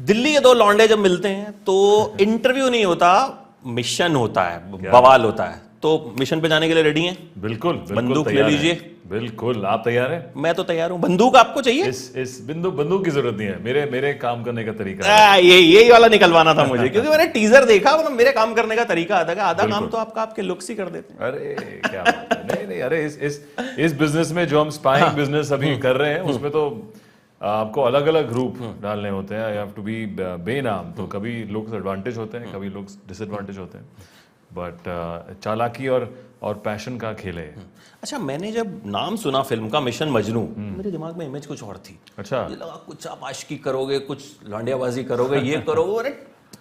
दिल्ली के दो लौंडे जब मिलते हैं तो इंटरव्यू नहीं होता, मिशन होता है, बवाल होता है। तो मिशन पे जाने के लिए रेडी हैं? बिल्कुल, बंदूक ले लीजिए। बिल्कुल, आप तैयार हैं? मैं तो तैयार हूं। बंदूक आपको चाहिए? इस बंदूक की जरूरत नहीं है, मेरे काम करने का तरीका है। यही वाला निकलवाना था मुझे, क्योंकि मैंने टीजर देखा, मतलब मेरे काम करने का तरीका आधा काम तो आपके लुक्स ही कर देते हैं। अरे क्या बात है। नहीं, अरे इस बिजनेस में जो हम स्पाइंग बिजनेस अभी कर रहे हैं उसमें तो आपको अलग अलग ग्रुप डालने होते हैं। यू हैव टू बी बेनाम। तो कभी लोग एडवांटेज होते हैं, कभी लोग डिसएडवांटेज होते हैं, बट चालाकी और पैशन का खेल है। अच्छा, मैंने जब नाम सुना फिल्म का मिशन मजनू, मेरे दिमाग में इमेज कुछ और थी। अच्छा, मुझे लगा कुछ आप आशिकी करोगे, कुछ लांडियाबाजी करोगे, ये करोगे। अरे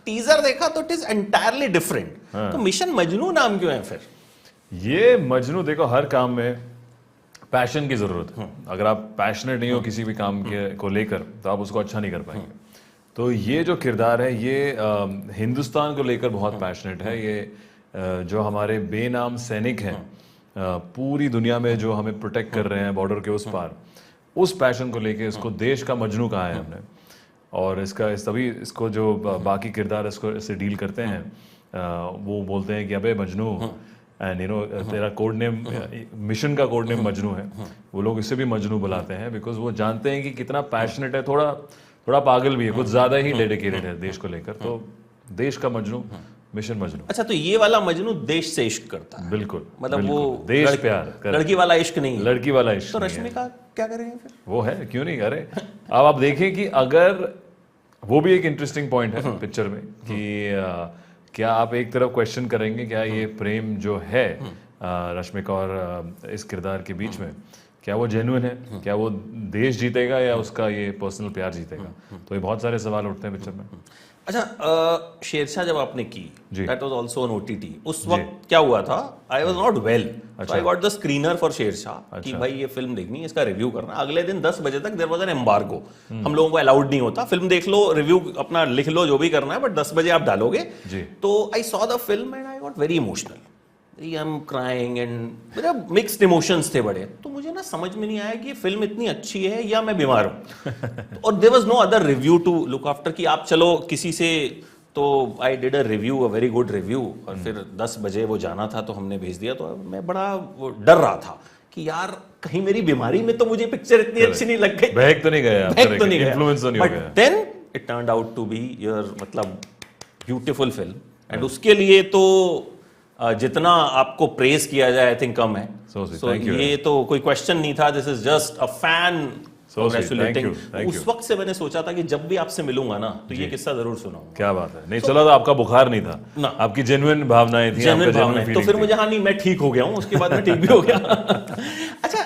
टीजर देखा तो इट इज एंटायरली डिफरेंट। तो मिशन मजनू नाम क्यों है फिर? ये मजनू, देखो हर काम में पैशन की जरूरत है। अगर आप पैशनेट नहीं हो किसी भी काम को लेकर तो आप उसको अच्छा नहीं कर पाएंगे। तो ये जो किरदार है ये हिंदुस्तान को लेकर बहुत पैशनेट है। ये जो हमारे बेनाम सैनिक हैं पूरी दुनिया में, जो हमें प्रोटेक्ट कर रहे हैं बॉर्डर के उस पार, उस पैशन को लेके इसको देश का मजनू कहा है हमने। और तभी इसको जो बाकी किरदार इससे डील करते हैं वो बोलते हैं कि अबे मजनू, एंड यू नो तेरा कोड नेम, मिशन का कोड नेम मजनू है। वो लोग इसे भी मजनू बुलाते हैं बिकॉज वो जानते हैं कि कितना पैशनेट है, थोड़ा पागल भी है, कुछ ज्यादा ही डेडिकेटेड है देश को लेकर। तो देश का मजनू, मिशन मजनू। अच्छा, तो ये वाला मजनू देश से इश्क करता है? बिल्कुल, मतलब वो देश प्यार, लड़की वाला इश्क नहीं है। लड़की वाला इश्क तो रश्मिका क्या करेंगे फिर? वो है, क्यों नहीं। अरे अब आप देखें कि अगर वो भी एक इंटरेस्टिंग पॉइंट है पिक्चर में कि क्या आप एक तरफ क्वेश्चन करेंगे क्या ये प्रेम जो है रश्मिका और इस किरदार के बीच में, क्या वो जेन्युइन है, क्या वो देश जीतेगा या उसका ये पर्सनल प्यार जीतेगा। तो ये बहुत सारे सवाल उठते हैं पिक्चर में। अच्छा, शेरशाह जब आपने की, that was also on OTT, उस वक्त क्या हुआ था? I was not well, so I got the screener for Shershaah कि भाई ये फिल्म देखनी है, इसका रिव्यू करना। अगले दिन 10 बजे तक देयर वाज एन एम्बार्गो। हम लोगों को अलाउड नहीं होता, फिल्म देख लो, रिव्यू अपना लिख लो, जो भी करना है, बट 10 बजे आप डालोगे। तो I saw the film and I got very emotional. I am crying and मेरा मिक्स्ड इमोशंस थे बड़े। तो मुझे ना समझ में नहीं आया कि ये फिल्म इतनी अच्छी है या मैं बीमार हूं। और there was no other review to look after कि आप चलो किसी से। तो I did a review, a very good review. और फिर 10 बजे वो जाना था तो हमने भेज दिया। तो मैं बड़ा डर रहा था कि यार कहीं मेरी बीमारी में तो मुझे पिक्चर इतनी अच्छी नहीं लग गई, बहक तो नहीं गया, बहक तो नहीं गया, इन्फ्लुएंस तो नहीं हो गया। But then it turned out to be your मतलब ब्यूटीफुल फिल्म। एंड उसके लिए तो जितना आपको प्रेज किया जाए आई थिंक कम है। So ये तो कोई क्वेश्चन नहीं था। This is just a fan congratulating. उस वक्त से मैंने सोचा था कि जब भी आपसे मिलूंगा ना तो ये किस्सा जरूर सुनाऊंगा। क्या बात है। नहीं चला तो आपका बुखार नहीं था ना, आपकी जेन्युइन भावनाएं थी, जेन्युइन भावनाएं। तो फिर मुझे हाँ नहीं, मैं ठीक हो गया हूँ, उसके बाद मैं ठीक भी हो गया। अच्छा,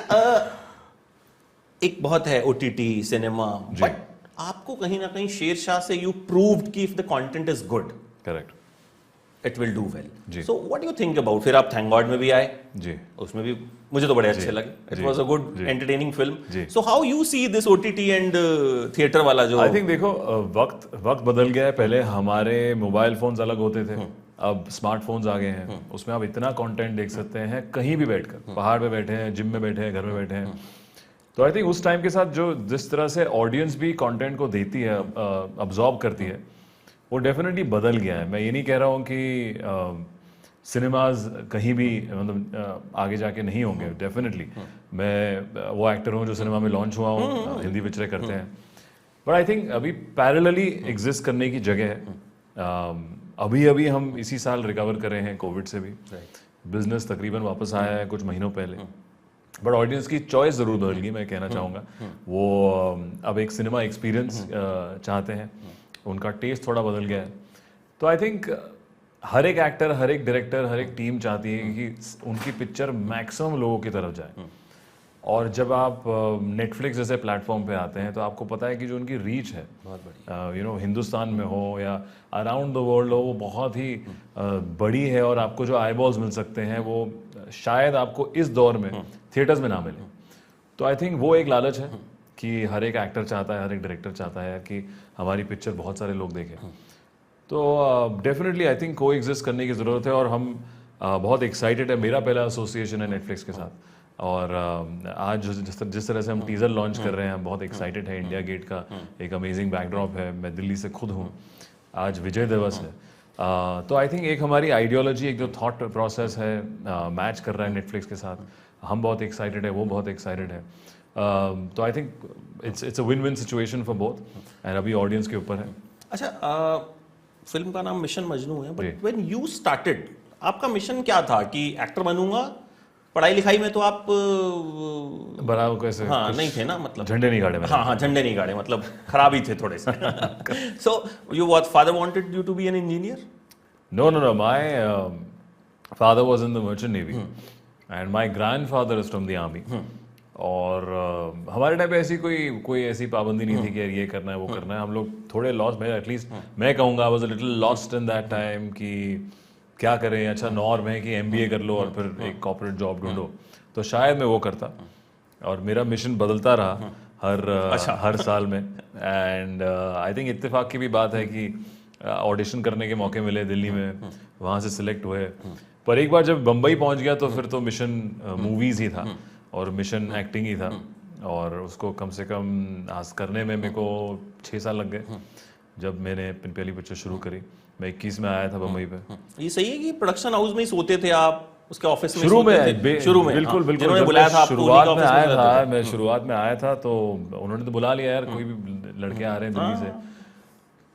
एक बहुत है ओटीटी सिनेमा, बट आपको कहीं ना कहीं शेरशाह से यू प्रूव्ड कि if the content is good, correct, it will do well. So what do you think about? फिर आप थैंक गॉड में भी आए जी, उसमें भी मुझे तो बड़े अच्छे लगे। It was a good entertaining film. So how you see this OTT and theatre वाला जो? आई थिंक देखो वक्त बदल गया है। पहले हमारे मोबाइल फोन्स अलग होते थे, अब स्मार्टफोन्स आ गए हैं। उसमें आप इतना कंटेंट देख सकते हैं कहीं भी बैठकर, पहाड़ पे बैठे हैं, जिम में बैठे हैं, घर में बैठे हैं। तो आई थिंक उस टाइम के साथ जो जिस तरह से ऑडियंस भी कंटेंट को देती है, अब्जॉर्ब करती है, वो डेफिनेटली बदल गया है। मैं ये नहीं कह रहा हूँ कि सिनेमाज कहीं भी मतलब आगे जाके नहीं होंगे। डेफिनेटली मैं वो एक्टर हूँ जो सिनेमा में लॉन्च हुआ हूँ, हिंदी पिक्चरें करते हैं, बट आई थिंक अभी पैरेलली एग्जिस्ट करने की जगह है। अभी हम इसी साल रिकवर कर रहे हैं कोविड से भी, बिजनेस तकरीबन वापस आया है कुछ महीनों पहले, बट ऑडियंस की चॉइस ज़रूर बदल गई। मैं कहना चाहूँगा वो अब एक सिनेमा एक्सपीरियंस चाहते हैं, उनका टेस्ट थोड़ा बदल गया है। तो आई थिंक हर एक एक्टर, हर एक डायरेक्टर, हर एक टीम चाहती है कि उनकी पिक्चर मैक्सिमम लोगों की तरफ जाए। और जब आप नेटफ्लिक्स जैसे प्लेटफॉर्म पे आते हैं तो आपको पता है कि जो उनकी रीच है बहुत बड़ी, यू नो हिंदुस्तान में हो या अराउंड द वर्ल्ड हो, वो बहुत ही बड़ी है। और आपको जो आईबॉल्स मिल सकते हैं वो शायद आपको इस दौर में थिएटर्स में ना मिले। तो आई थिंक वो एक लालच है कि हर एक एक्टर चाहता है, हर एक डायरेक्टर चाहता है कि हमारी पिक्चर बहुत सारे लोग देखें। तो डेफिनेटली आई थिंक को एग्जिस्ट करने की ज़रूरत है। और हम बहुत एक्साइटेड है। मेरा पहला एसोसिएशन है नेटफ्लिक्स के साथ, और आज जिस तरह से हम टीज़र लॉन्च कर रहे हैं, हम बहुत एक्साइटेड है। इंडिया गेट का एक अमेजिंग बैकड्रॉप है, मैं दिल्ली से खुद हूँ, आज विजय दिवस है। तो आई थिंक एक हमारी आइडियोलॉजी, एक जो थॉट प्रोसेस है मैच कर रहा है नेटफ्लिक्स के साथ। हम बहुत एक्साइटेड है, वो बहुत एक्साइटेड है। तो I think it's a win win situation for both, and अभी ऑडियंस के ऊपर है। अच्छा, फिल्म का नाम मिशन मजनू है, बट व्हेन यू स्टार्टेड आपका मिशन क्या था? कि एक्टर बनूंगा? पढ़ाई लिखाई में तो आप बराबर कैसे? हाँ नहीं थे ना, मतलब झंडे नहीं गाड़े मैंने। हाँ झंडे नहीं गाड़े, मतलब खराब ही थे थोड़े से। So you what father wanted you to be an engineer? No. My father was in the merchant navy, and my grandfather is from the army. और हमारे टाइम पे ऐसी कोई ऐसी पाबंदी नहीं थी कि यार ये करना है वो करना है। हम लोग थोड़े लॉस्ट, मैं एटलीस्ट मैं कहूँगा I was a little lost in that time कि क्या करें। अच्छा, नॉर्म है कि MBA कर लो और फिर एक कॉर्पोरेट जॉब ढूंढो, तो शायद मैं वो करता। और मेरा मिशन बदलता रहा हर साल में। एंड आई थिंक इत्तेफाक की भी बात है कि ऑडिशन करने के मौके मिले दिल्ली में, वहाँ से सिलेक्ट हुए। पर एक बार जब बम्बई पहुँच गया तो फिर तो मिशन मूवीज़ ही था और मिशन एक्टिंग ही था। और उसको कम से कम आज करने में मेरे को 6 साल लग गए जब मैंने पहली पिक्चर शुरू करी। मैं 21 में आया था बम्बई पे। ये सही है कि प्रोडक्शन हाउस में ही सोते थे आप, उसके ऑफिस में शुरू में बिल्कुल जिन्होंने बुलाया था आपको, शुरुआत में आया था, मैं शुरुआत में आया था तो उन्होंने तो बुला लिया यार, कोई भी लड़के आ रहे हैं दिल्ली से।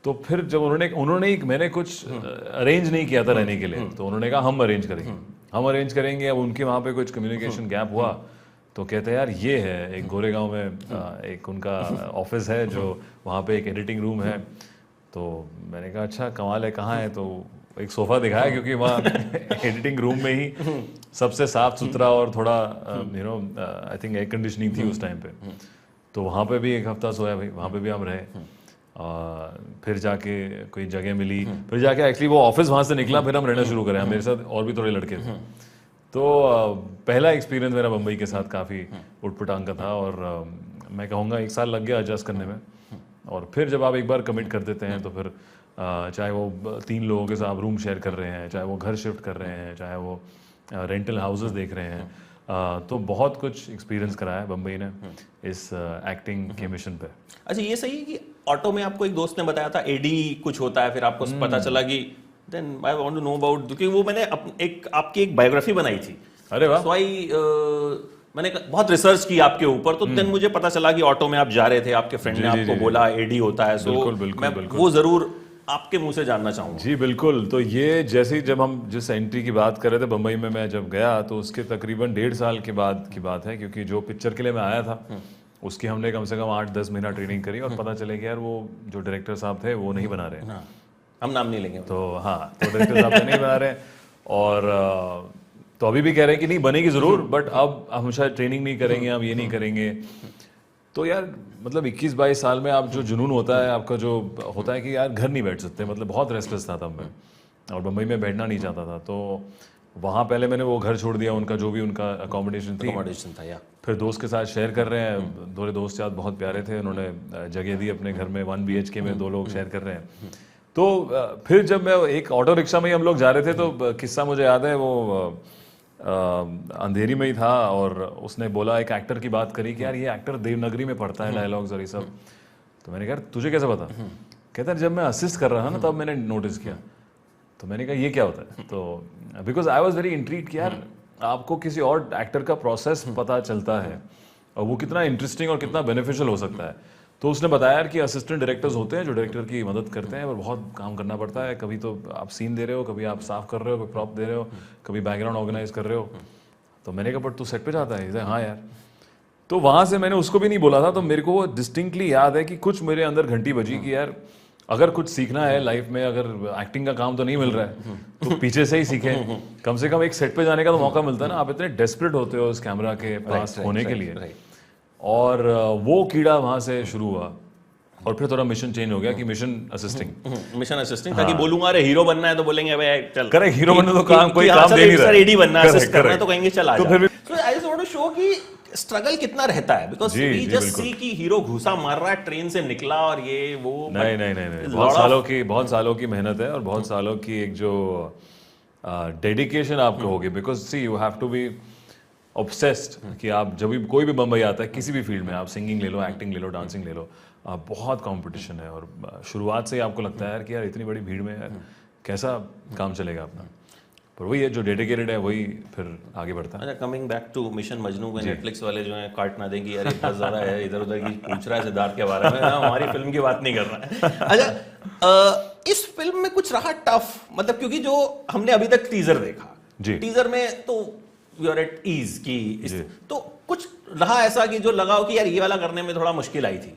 तो फिर जब उन्होंने मैंने कुछ अरेंज नहीं किया था रहने के लिए, तो उन्होंने कहा हम अरेंज करेंगे। अब उनके वहाँ पे कुछ कम्युनिकेशन गैप हुआ तो कहते हैं यार ये है एक गोरेगांव में एक उनका ऑफिस है, जो वहाँ पे एक एडिटिंग रूम है। तो मैंने कहा अच्छा कमाल है, कहाँ है? तो एक सोफा दिखाया, क्योंकि वहाँ एडिटिंग रूम में ही सबसे साफ सुथरा और थोड़ा आई थिंक एयर कंडीशनिंग थी उस टाइम पे। तो वहाँ पे भी एक हफ्ता सोया भाई, वहाँ पे भी हम रहे। फिर जाके कोई जगह मिली, फिर जाके एक्चुअली वो ऑफिस वहाँ से निकला, फिर हम रहना शुरू करें। मेरे साथ और भी थोड़े लड़के थे। तो पहला एक्सपीरियंस मेरा मुंबई के साथ काफ़ी उटपटांग का था, और मैं कहूँगा 1 साल लग गया एडजस्ट करने में। और फिर जब आप एक बार कमिट कर देते हैं तो फिर चाहे वो 3 लोगों के साथ रूम शेयर कर रहे हैं, चाहे वो घर शिफ्ट कर रहे हैं, चाहे वो रेंटल हाउसेस देख रहे हैं, तो बहुत कुछ एक्सपीरियंस कराया है बम्बई ने इस एक्टिंग के मिशन पे। अच्छा, ये सही है कि ऑटो में आपको एक दोस्त ने बताया था एडी कुछ होता है, फिर आपको पता चला कि then I want to know about, क्योंकि वो मैंने आपकी एक बायोग्राफी बनाई थी। अरे वाह। सो मैंने बहुत रिसर्च की आपके ऊपर, तो देन मुझे पता चला कि ऑटो में आप जा रहे थे, आपके फ्रेंड ने आपको बोला एडी होता है। सो मैं वो जरूर आपके मुंह से जानना चाहूंगा। जी बिल्कुल। तो ये जैसे जब हम जिस एंट्री की बात कर रहे थे बम्बई में, मैं जब गया तो उसके तकरीबन 1.5 साल के बाद की बात है, क्योंकि जो पिक्चर के लिए मैं आया था उसकी हमने कम से कम 8-10 महीना ट्रेनिंग करी, और पता चले कि यार वो जो डायरेक्टर साहब थे वो नहीं बना रहे। हम नाम नहीं लेंगे। तो हाँ, तो डायरेक्टर साहब तो नहीं बना रहे, और तो अभी भी कह रहे हैं कि नहीं बनेगी जरूर, बट अब हम शायद ट्रेनिंग नहीं करेंगे, हम ये नहीं करेंगे। तो यार मतलब 21-22 साल में आप जो जुनून होता है आपका, जो होता है कि यार घर नहीं बैठ सकते, मतलब बहुत रेस्टलेस था तब मैं, और बम्बई में बैठना नहीं चाहता था। तो वहाँ पहले मैंने वो घर छोड़ दिया उनका, जो भी उनका अकोमोडेशन था या फिर दोस्त के साथ शेयर कर रहे हैं। थोड़े दोस्त यार बहुत प्यारे थे, उन्होंने जगह दी अपने घर में, 1 BHK में 2 लोग शेयर कर रहे हैं। तो फिर जब मैं एक ऑटो रिक्शा में ही हम लोग जा रहे थे, तो किस्सा मुझे याद है, वो अंधेरी में ही था, और उसने बोला, एक एक्टर की बात करी कि यार ये एक्टर देवनागरी में पढ़ता है डायलॉग्स और ये सब। तो मैंने कहा तुझे कैसे पता? कहता है जब मैं असिस्ट कर रहा था ना तब मैंने नोटिस किया। तो मैंने कहा ये क्या होता है? तो because I was very intrigued कि यार आपको किसी और एक्टर का प्रोसेस पता चलता है, और वो कितना इंटरेस्टिंग और कितना बेनिफिशियल हो सकता है। तो उसने बताया कि असिस्टेंट डायरेक्टर्स होते हैं जो डायरेक्टर की मदद करते हैं, और बहुत काम करना पड़ता है। कभी तो आप सीन दे रहे हो, कभी आप साफ कर रहे हो, कभी प्रॉप दे रहे हो, कभी बैकग्राउंड ऑर्गेनाइज कर रहे हो। तो मैंने कहा बट तू सेट पे जाता है? हाँ यार। तो वहाँ से मैंने उसको भी नहीं बोला था, तो मेरे को वो डिस्टिंक्टली याद है कि कुछ मेरे अंदर घंटी बजी कि यार अगर कुछ सीखना है लाइफ में, अगर एक्टिंग का काम तो नहीं मिल रहा है तो पीछे से ही सीखें। कम से कम एक सेट पे जाने का तो मौका मिलता है ना, आप इतने डेस्परेट होते हो उस कैमरा के पास होने के लिए। और वो कीड़ा वहाँ से शुरू हुआ, और फिर थोड़ा मिशन चेंज हो गया कि मिशन असिस्टिंग, ताकि बोलूंगा अरे हीरो बनना है तो बोलेंगे भाई चल। करेक्ट, हीरो बनने तो काम कोई काम दे नहीं रहा है, एडी बनना है, असिस्ट करना है तो कहेंगे चल आ जा। तो फिर so I just want to show कि स्ट्रगल कितना रहता है, बिकॉज़ वी जस्ट सी कि हीरो घुसा मार रहा है, ट्रेन से निकला और ये वो। नहीं, बहुत सालों की मेहनत है, और बहुत सालों की एक जो डेडिकेशन आपको होगी। Because see you have to be, obsessed कि आप जब भी कोई भी बम्बई आता है किसी भी फील्ड में, आप सिंगिंग ले लो, एक्टिंग ले लो, डांसिंग ले लो, बहुत कंपटीशन है और शुरुआत से ही आपको लगता है यार कि यार इतनी बड़ी भीड़ में यार कैसा काम चलेगा अपना, पर वही है जो डेडिकेटेड है वही फिर आगे बढ़ता है। अच्छा, coming back to mission Majnu में नेटफ्लिक्स वाले जो है काट ना देंगे यार, इतना ज़्यादा है इधर उधर की पूछ रहा है सिद्धार्थ के बारे में, हमारी फिल्म की बात नहीं कर रहा है। अच्छा, इस फिल्म में कुछ रहा टफ, मतलब क्योंकि जो हमने अभी तक टीजर देखा, टीजर में तो यू आर एट ईज की, तो कुछ रहा ऐसा कि जो लगा हो कि यार ये वाला करने में थोड़ा मुश्किल आई थी?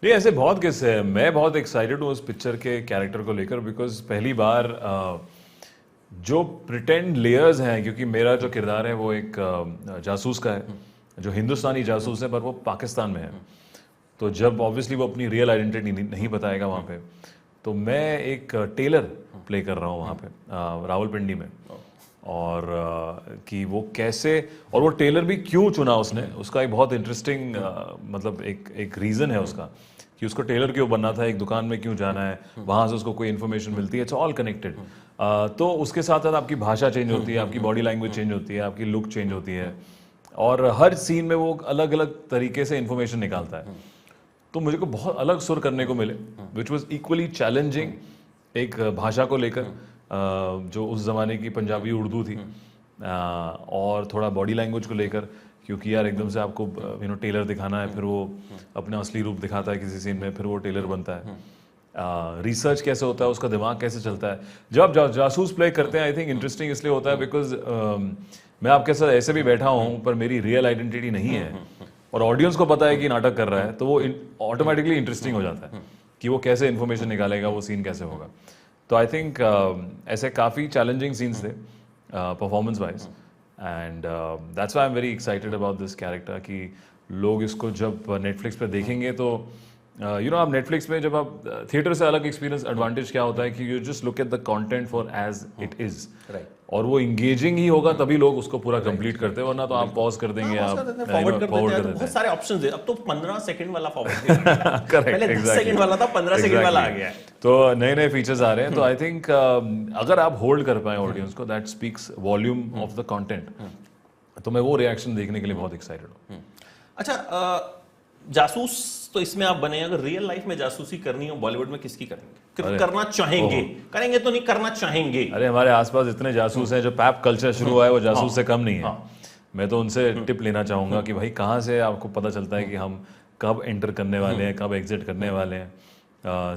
नहीं, ऐसे बहुत किस्से हैं। मैं बहुत एक्साइटेड हूँ उस पिक्चर के कैरेक्टर को लेकर, बिकॉज पहली बार जो प्रिटेंड लेयर्स हैं, क्योंकि मेरा जो किरदार है वो एक जासूस का है, जो हिंदुस्तानी जासूस है पर वो पाकिस्तान में है। तो जब ऑब्वियसली वो अपनी रियल आइडेंटिटी नहीं बताएगा वहाँ पे, तो मैं एक टेलर प्ले कर रहा हूँ वहाँ पे रावलपिंडी में, और कि वो कैसे, और वो टेलर भी क्यों चुना उसने, उसका एक बहुत इंटरेस्टिंग मतलब एक रीज़न है उसका कि उसको टेलर क्यों बनना था, एक दुकान में क्यों जाना है, वहाँ से उसको कोई इन्फॉर्मेशन मिलती है, इट्स ऑल कनेक्टेड। तो उसके साथ साथ आपकी भाषा चेंज होती है, आपकी बॉडी लैंग्वेज चेंज होती है, आपकी लुक चेंज होती है, और हर सीन में वो अलग अलग तरीके से इन्फॉर्मेशन निकालता है। तो मुझे को बहुत अलग सुर करने को मिले, विच वॉज इक्वली चैलेंजिंग एक भाषा को लेकर, जो उस ज़माने की पंजाबी उर्दू थी, और थोड़ा बॉडी लैंग्वेज को लेकर, क्योंकि यार एकदम से आपको टेलर दिखाना है, फिर वो अपना असली रूप दिखाता है किसी सीन में, फिर वो टेलर बनता है। रिसर्च कैसे होता है, उसका दिमाग कैसे चलता है। जब आप जासूस प्ले करते हैं, आई थिंक इंटरेस्टिंग इसलिए होता है बिकॉज मैं आपके साथ ऐसे भी बैठा हूँ पर मेरी रियल आइडेंटिटी नहीं है, और ऑडियंस को पता है कि नाटक कर रहा है, तो वो ऑटोमेटिकली इंटरेस्टिंग हो जाता है कि वो कैसे इन्फॉर्मेशन निकालेगा, वो सीन कैसे होगा। तो आई थिंक ऐसे काफ़ी चैलेंजिंग सीन्स थे performance wise, and that's why I am very excited about this character कि लोग इसको जब नेटफ्लिक्स पे देखेंगे तो आप नेटफ्लिक्स में जब आप थिएटर से अलग एक्सपीरियंस एडवांटेज क्या होता है कि you just look at the content for as it is, और वो इंगेजिंग ही होगा तभी लोग उसको पूरा कंप्लीट करते हैं, वरना तो आप पॉज कर देंगे, आप फॉरवर्ड कर देते हैं, बहुत सारे ऑप्शंस है। अब तो 15 सेकंड वाला फॉरवर्ड पहले 10 सेकंड वाला था, 15 सेकंड वाला आ गया है, तो नए नए फीचर्स आ रहे हैं। तो आई थिंक अगर आप होल्ड कर पाए ऑडियंस को, that speaks volume of the content, तो मैं वो रिएक्शन देखने के लिए बहुत एक्साइटेड हूँ। अच्छा, जासूस तो इसमें आप बने, अगर रियल लाइफ में जासूसी करनी हो बॉलीवुड में किसकी करेंगे, करना चाहेंगे? करेंगे तो नहीं, करना चाहेंगे? अरे हमारे आसपास इतने जासूस हैं, जो पैप कल्चर शुरू हुआ है वो जासूस से कम नहीं है। मैं तो उनसे टिप लेना चाहूंगा कि भाई कहाँ से आपको पता चलता है कि हम कब एंटर करने वाले हैं, कब एग्जिट करने वाले हैं,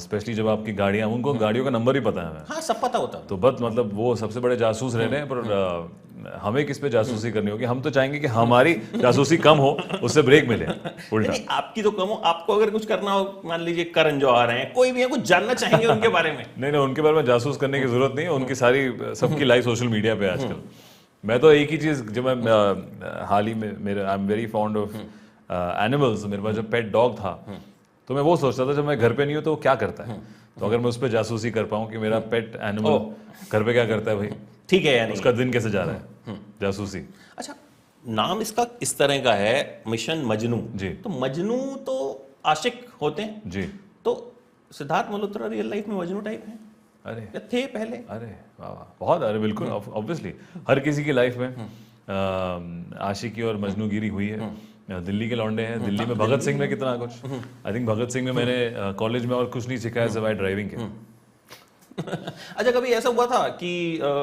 स्पेशली जब आपकी गाड़ियाँ, उनको गाड़ियों का नंबर ही पता है। हाँ, सब पता होता है। तो बस मतलब वो सबसे बड़े जासूस रह रहे हैं, पर हमें किस पे जासूसी करनी होगी? हम तो चाहेंगे कि हमारी जासूसी कम हो, उससे ब्रेक मिले। उल्टा आपकी तो कम हो, आपको अगर कुछ करना हो, मान लीजिए करण जौहर हैं, कोई भी है, कुछ जानना चाहेंगे उनके बारे में? नहीं, उनके बारे में जासूस करने की जरूरत नहीं है, उनकी सारी सबकी लाइफ सोशल मीडिया पे आजकल। मैं तो एक ही चीज, जब मैं हाल ही में, मेरे I am very fond of animals, मेरे पास जब पेट डॉग था, तो मैं वो सोचता था जब मैं घर पे नहीं हूँ तो वो क्या करता है, तो अगर मैं उस पर जासूसी कर पाऊँ कि मेरा पेट एनिमल घर पे क्या करता है भाई, ठीक है, यानी उसका दिन कैसे जा रहा है, जासूसी। अच्छा, नाम इसका इस तरह का है, मिशन मजनू जी, तो मजनू तो आशिक होते हैं जी, तो सिद्धार्थ मल्होत्रा रियल लाइफ में मजनू टाइप है? अरे या थे पहले? अरे वाह, बहुत, अरे बिल्कुल, ऑब्वियसली हर किसी की लाइफ में आशिकी और मजनूगिरी हुई है। दिल्ली के लौंडे हैं, दिल्ली में भगत सिंह में कितना कुछ, आई थिंक भगत सिंह में मैंने कॉलेज में और कुछ नहीं सिखाया सिवाय ड्राइविंग के। अच्छा, कभी ऐसा हुआ था कि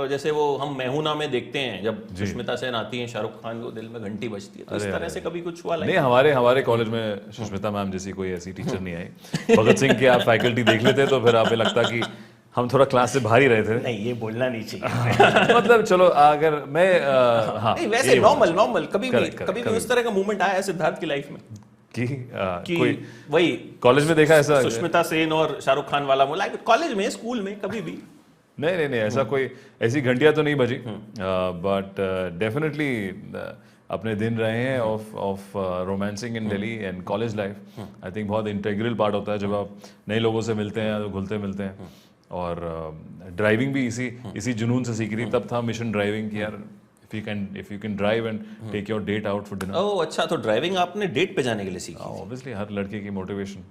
जैसे वो हम मैहूना में देखते हैं, जब सुष्मिता सेन आती हैं, शाहरुख खान को दिल में घंटी बजती है, तो इस तरह से कभी कुछ हुआ? नहीं, हमारे कॉलेज में सुष्मिता मैम जैसी कोई ऐसी टीचर नहीं आई। भगत सिंह की आप फैकल्टी देख लेते तो फिर आपको लगता कि हम थोड़ा क्लास से बाहर ही रहे थे। नहीं, ये बोलना नहीं चाहिए। मतलब चलो, अगर मैं हाँ, वैसे नॉर्मल कभी भी उस तरह का मूवमेंट आया है सिद्धार्थ की लाइफ में कि कोई वही कॉलेज में देखा ऐसा सुष्मिता सेन और शाहरुख खान वाला बोला, कॉलेज में, स्कूल में, कभी भी? नहीं, ऐसा कोई ऐसी घंटियां तो नहीं बजी, बट डेफिनेटली अपने दिन रहे हैं of romancing in Delhi and college life. I think बहुत इंटेग्रल पार्ट होता है जब आप नए लोगों से मिलते हैं, घुलते मिलते हैं। और ड्राइविंग भी इसी जुनून से सीखी थी, तब था मिशन ड्राइविंग कि यार if you can drive and take your date out for dinner। ओह अच्छा, तो ड्राइविंग आपने डेट पे जाने के लिए सीखी? ऑब्वियसली, हर लड़के की मोटिवेशन।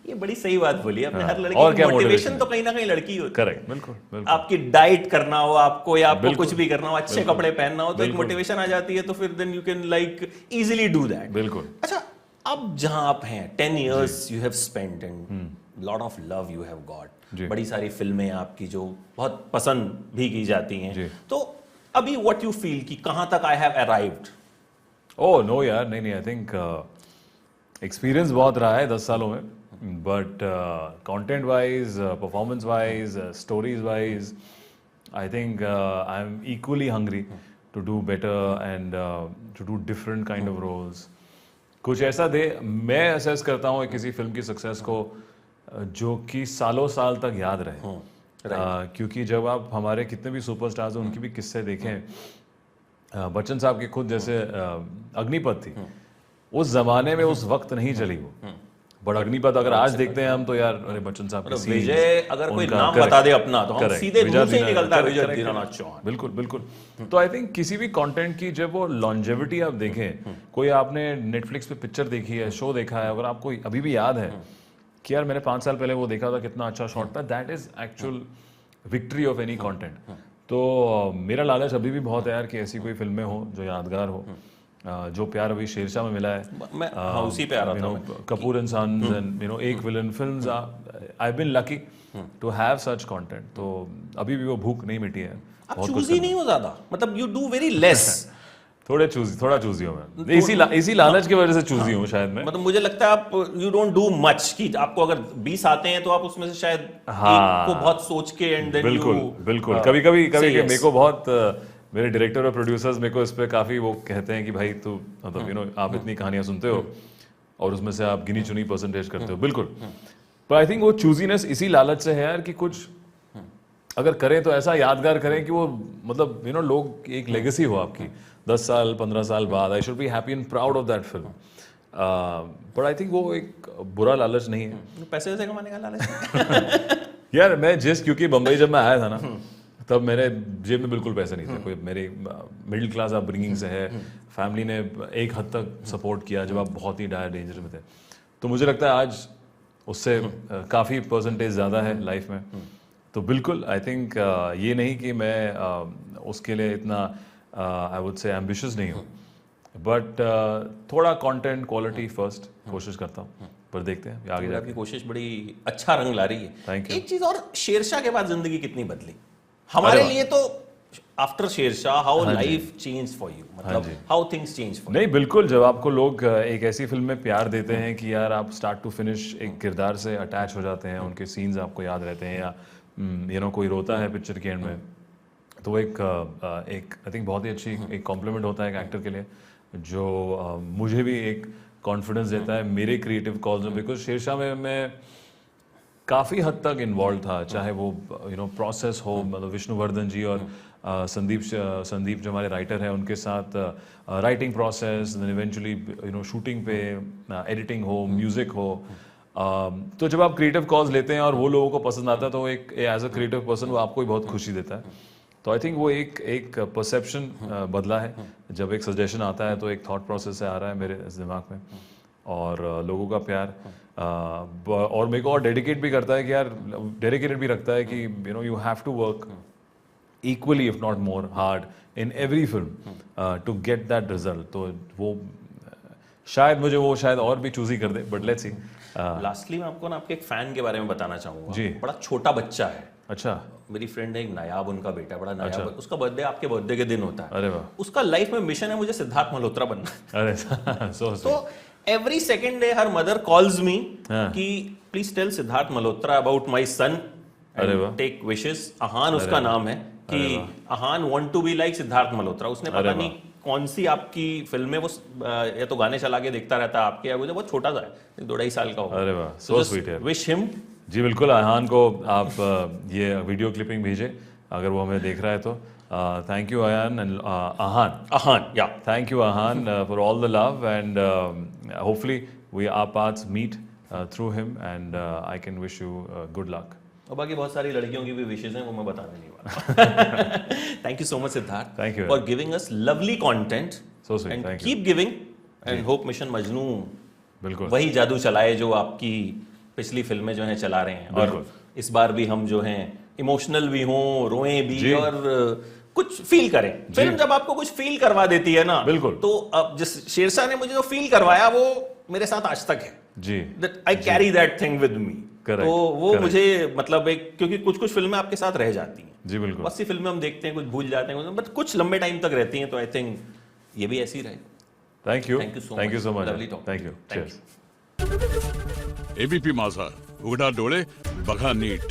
ये बड़ी सही बात बोली आपने। हर और लड़की क्या की motivation मोटिवेशन तो कहीं ना कहीं लड़की होती है। करेक्ट, बिल्कुल बिल्कुल। आपकी डाइट करना हो आपको, या आपको बिल्कुल, कुछ भी करना हो, अच्छे कपड़े पहनना हो, तो एक बिल्कुल। मोटिवेशन आ जाती है, तो फिर then you can like easily do that. बिल्कुल। अच्छा, अब जहां आप हैं 10 years you have spent and lot of love you have got, जी। बड़ी सारी फिल्में आपकी जो बहुत पसंद भी की जाती जी। हैं, तो अभी व्हाट यू फील कि कहां तक I have arrived? Oh no यार, नहीं आई थिंक एक्सपीरियंस बहुत रहा है 10 सालों में, but content wise, performance wise, stories wise, I think I am equally hungry to do better and to do different kind of roles. कुछ ऐसा दे, मैं असेस करता हूँ किसी फिल्म की सक्सेस को जो कि सालों साल तक याद रहे। क्योंकि जब आप हमारे कितने भी सुपरस्टार्स हैं उनकी भी किस्से देखें, बच्चन साहब की खुद जैसे अग्निपथ थी, उस जमाने में उस वक्त नहीं चली वो, बट अग्निपथ अगर आज देखते हैं हम तो यार, अरे बच्चन साहब की scenes, विजय अगर कोई उनका- नाम correct, बता दे अपना, तो हम correct, सीधे विजय मुंह से ही दीना- निकलता है correct, विजय correct, दीनानाथ correct. चौहान। बिल्कुल बिल्कुल। तो आई थिंक किसी भी कंटेंट की जब वो लॉन्जेविटी आप देखें, कोई आपने नेटफ्लिक्स पे पिक्चर देखी है, शो देखा है, अगर आपको अभी भी याद है कि यार मैंने 5 साल पहले वो देखा था, कितना अच्छा शॉट था, that is actual victory of any content. तो मेरा लालच अभी भी बहुत है यार कि ऐसी कोई फिल्में हो जो यादगार हो, जो प्यार अभी शेरशाह में मिला है। मैं हाँ, उसी पे आ रहा था मैं। Kapoor and sons and Ek villain films, I have been lucky to have such content. तो अभी भी वो भूख नहीं मिटी है। आप बहुत चूजी नहीं हो ज्यादा, मतलब यू डू वेरी लेस। थोड़ा चूजी हूँ मैं, इसी लालच की वजह से चूजी हूँ शायद मैं। मतलब मुझे लगता है आप यू डोंट डू मच, कि आपको अगर 20 आते हैं तो आप उसमें से शायद एक को बहुत सोच के एंड देन बिल्कुल यू बिल्कुल। कभी yes. मेरे को बहुत मेरे डायरेक्टर और प्रोड्यूसर्स मेरे को इस पे काफी वो कहते हैं कि भाई तू मतलब आप इतनी कहानियां सुनते हो और उसमें से आप गिनी चुनी परसेंटेज करते हो। बिल्कुल, पर आई थिंक वो चूजीनेस इसी लालच से है यार कि कुछ अगर करें तो ऐसा यादगार करें कि वो मतलब लोग एक लेगेसी हो आपकी 10 साल 15 साल बाद। I should be happy and proud of that film. But I think वो एक बुरा लालच नहीं है। पैसे वैसे कमाने का लालच। यार मैं क्योंकि बम्बई जब मैं आया था ना, तब मेरे जेब में बिल्कुल पैसे नहीं थे, कोई मेरे मिडिल क्लास अपब्रिंगिंग से है, फैमिली ने एक हद तक सपोर्ट किया जब आप बहुत ही डायर डेंजर में थे। तो मुझे लगता है आज उससे काफ़ी परसेंटेज ज़्यादा है लाइफ में। तो बिल्कुल आई थिंक ये नहीं कि मैं उसके लिए इतना आई वुड से एम्बिशियस नहीं हूँ, बट थोड़ा कंटेंट क्वालिटी फर्स्ट कोशिश करता हूँ, पर देखते हैं आगे जाके। आपकी कोशिश बड़ी अच्छा रंग ला रही है। Thank you. एक चीज और, शेरशाह के बाद जिंदगी कितनी बदली हमारे लिए? तो after Shershaah how life change for you, मतलब हाउ थिंग्स चेंज फॉर? नहीं बिल्कुल, जब आपको लोग एक ऐसी फिल्म में प्यार देते हैं कि यार आप स्टार्ट टू फिनिश एक किरदार से अटैच हो जाते हैं, उनके सीन्स आपको याद रहते हैं, या कोई रोता है पिक्चर के एंड में, तो वो एक आई थिंक बहुत ही अच्छी एक कॉम्प्लीमेंट होता है एक एक्टर के लिए, जो मुझे भी एक कॉन्फिडेंस देता है मेरे क्रिएटिव कॉल्स में। बिकॉज शेरशाह में मैं काफ़ी हद तक इन्वॉल्व था, चाहे वो प्रोसेस हो, मतलब विष्णुवर्धन जी और संदीप जो हमारे राइटर हैं उनके साथ writing process, then eventually shooting पे, एडिटिंग हो, म्यूज़िक हो। तो जब आप क्रिएटिव कॉल्स लेते हैं और वो लोगों को पसंद आता है तो एक एज अ क्रिएटिव पर्सन वो आपको भी बहुत खुशी देता है। तो आई थिंक वो एक परसेप्शन बदला है। जब एक सजेशन आता है तो एक थॉट प्रोसेस से आ रहा है मेरे दिमाग में, और लोगों का प्यार और मेरे को और डेडिकेट भी करता है कि यार डेडिकेटेड भी रखता है कि you have to work equally if not more hard in every film to get that result. तो वो शायद मुझे वो शायद और भी चूज ही कर दे, बट लेट्स सी। लास्टली मैं आपको ना आपके एक फैन के बारे में बताना चाहूंगा जी। बड़ा छोटा बच्चा है। अच्छा, मेरी फ्रेंड है एक, नायाब उनका बेटा, बड़ा नायाब। उसका बर्थडे आपके बर्थडे के दिन होता है। अरे वाह। उसका लाइफ में मिशन है मुझे सिद्धार्थ मल्होत्रा बनना। अरे सो तो एवरी सेकेंड डे हर मदर कॉल्स मी कि please tell Siddharth Malhotra about my son and take wishes. Ahan उसका नाम है कि Ahan want to be like Siddharth Malhotra. उसने पता नहीं कौन सी आपकी फिल्म में वो या तो गाने चला के देखता रहता है आपके, या मुझे बहुत छोटा सा है, 2-2.5 साल का होगा। अरे वाह, सो स्वीट है। Wish him. जी बिल्कुल, अहान को आप ये वीडियो क्लिपिंग भेजें अगर वो हमें देख रहा है तो। Thank you Ayaan and Ahaan या thank you Ahaan for all the love, and hopefully we our paths meet through him, and I can wish you good luck. और बाकी बहुत सारी लड़कियों की भी विशेष हैं, वो मैं बताने नहीं वाला। Thank you so much Siddharth, thank you for giving us lovely content, so sweet, and keep giving, and hope mission Majnu बिल्कुल वही जादू चलाए जो आपकी पिछली फिल्में जो हैं चला रहे हैं, बिल्कुल। और इस बार भी हम जो हैं इमोशनल भी हों, रोएं भी, जी। और कुछ फील करें। फिल्म जब आपको कुछ फील करवा देती है ना, बिल्कुल। तो अब जिस शेरशाह ने मुझे जो फील करवाया वो मेरे साथ आज तक है। जी, I carry that thing with me. Correct, तो वो correct। मुझे मतलब एक, क्योंकि कुछ कुछ फिल्में आपके साथ रह जाती हैं। जी बिल्कुल। बहुत सी फिल्में हम देखते हैं, कुछ भूल जाते हैं, बट कुछ लंबे टाइम तक रहती हैं, तो आई थिंक ये भी ऐसी रहे। Thank you Thank you so thank you much. So much Lovely talking thank to you you. Thank cheers ABP माझा, उघडा डोळे बघा नीट.